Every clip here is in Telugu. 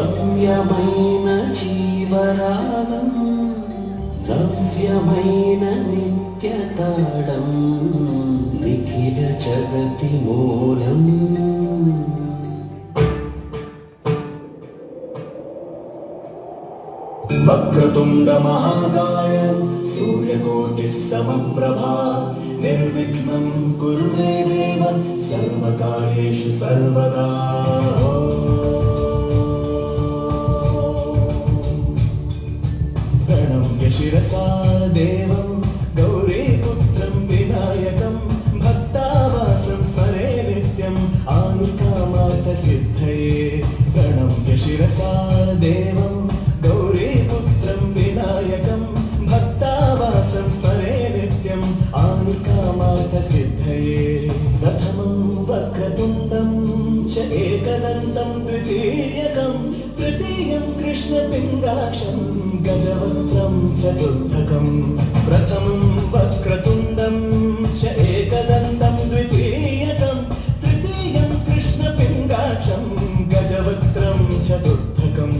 రమ్యమైన జీవరాగం నవ్యమైన నిత్యతాళం నిఖిల జగతి మూలం వక్రతుండ మహాకాయ సూర్యకోటి సమప్రభా నిర్విఘ్నం కురు మే దేవ సర్వకార్యేషు సర్వదా ప్రణమ్య శిరసా దేవం గౌరీపుత్రం వినాయకం భక్తావాసం స్మరే నిత్యం ఆయుకామార్థ సిద్ధయే ప్రణమ్య శిరసా దేవం గౌరీపుత్రం వినాయకం భక్తావాసం స్మరే నిత్యం ఆయుకామార్థ సిద్ధయే ప్రథమం వక్రతుండం చ ఏకదంతం ద్వితీయకం తృతీయం కృష్ణపింగాక్షం గజవక్త్రం చతుర్థకం ప్రథమం వక్రతుండం చ ఏకదంతం ద్వితీయకం తృతీయం కృష్ణపింగాక్షం గజవక్త్రం చతుర్థకం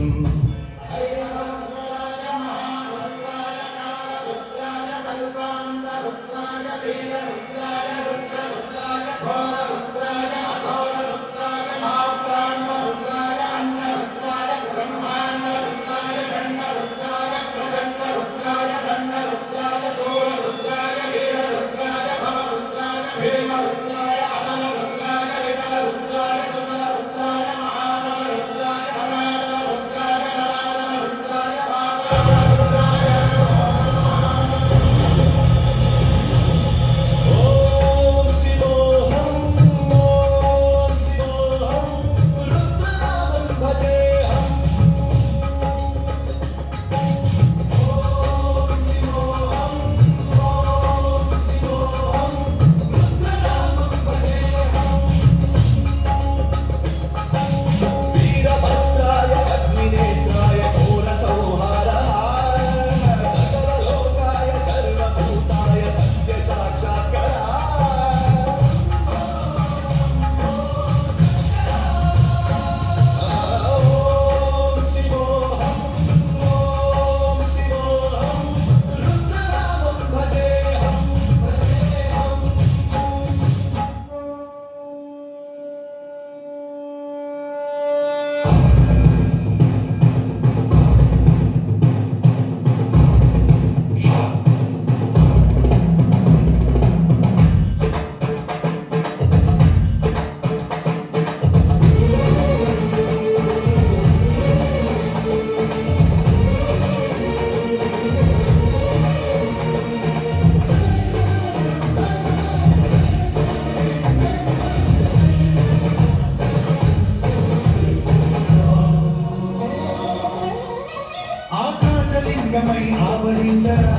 ఆకాశలింగమై ఆవరించరా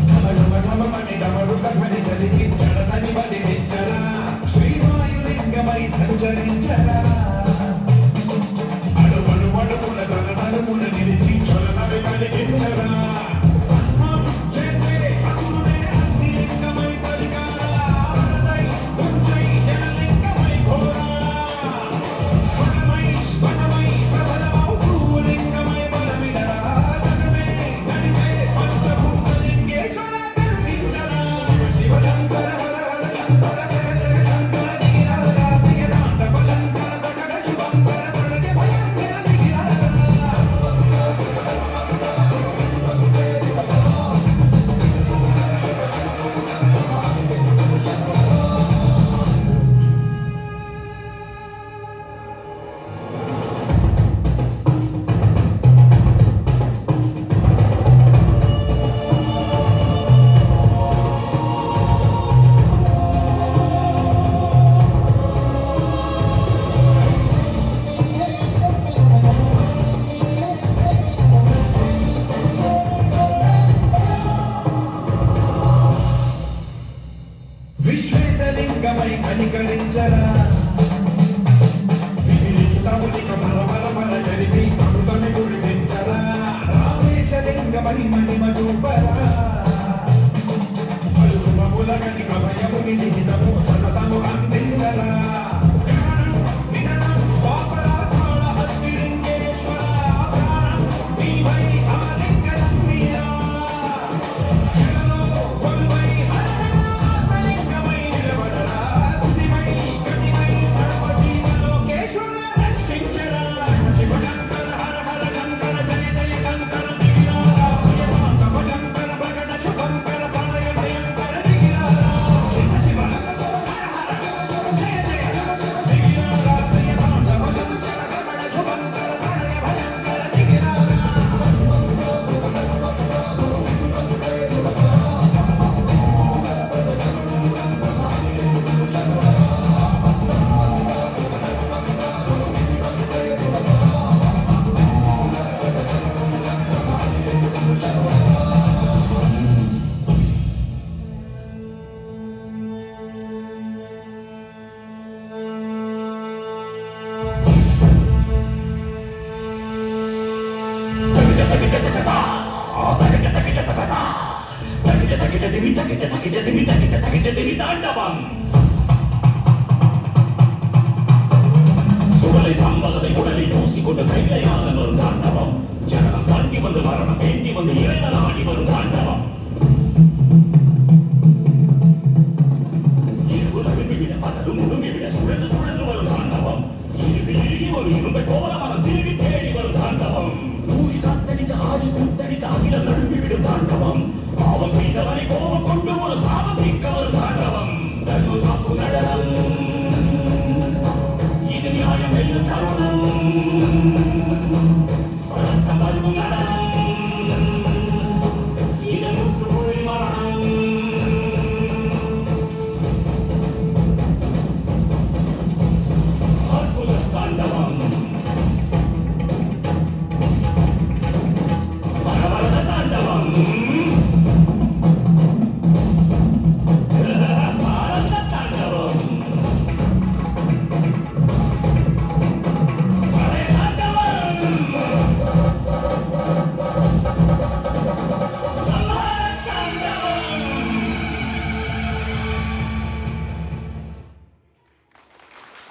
ఢమఢమఢమమని ఢమరుకమని జరిగించడదని బలిమిచ్చరా శ్రీవాయులింగమై సంచరించరా అడుమడుమడుముల గగనమున నిలిచి చలనవి కలిగించరా தாண்டவம் சுடலை சம்பகத்தை உடலில் பூசிக்கொண்டு கைலையான ஒரு தாண்டவம் ஜனனம் தாண்டி வந்து மரணம் வேண்டி வந்து இறைவன் ஆடி வரும் தாண்டவம் இருவிட பகலும் உடுமிவிட சுழன்று சுழன்று வரும் தாண்டவம் இறுகி ஒரு இரும்பை போல மனம் திரும்பி தேடி வரும் தாண்டவம் ஊழி காத்தடித்து ஆடி கூத்தடித்து அகிலம் நழுவிவிடும் தாண்டவம் பாவம் செய்தவரை கோபம்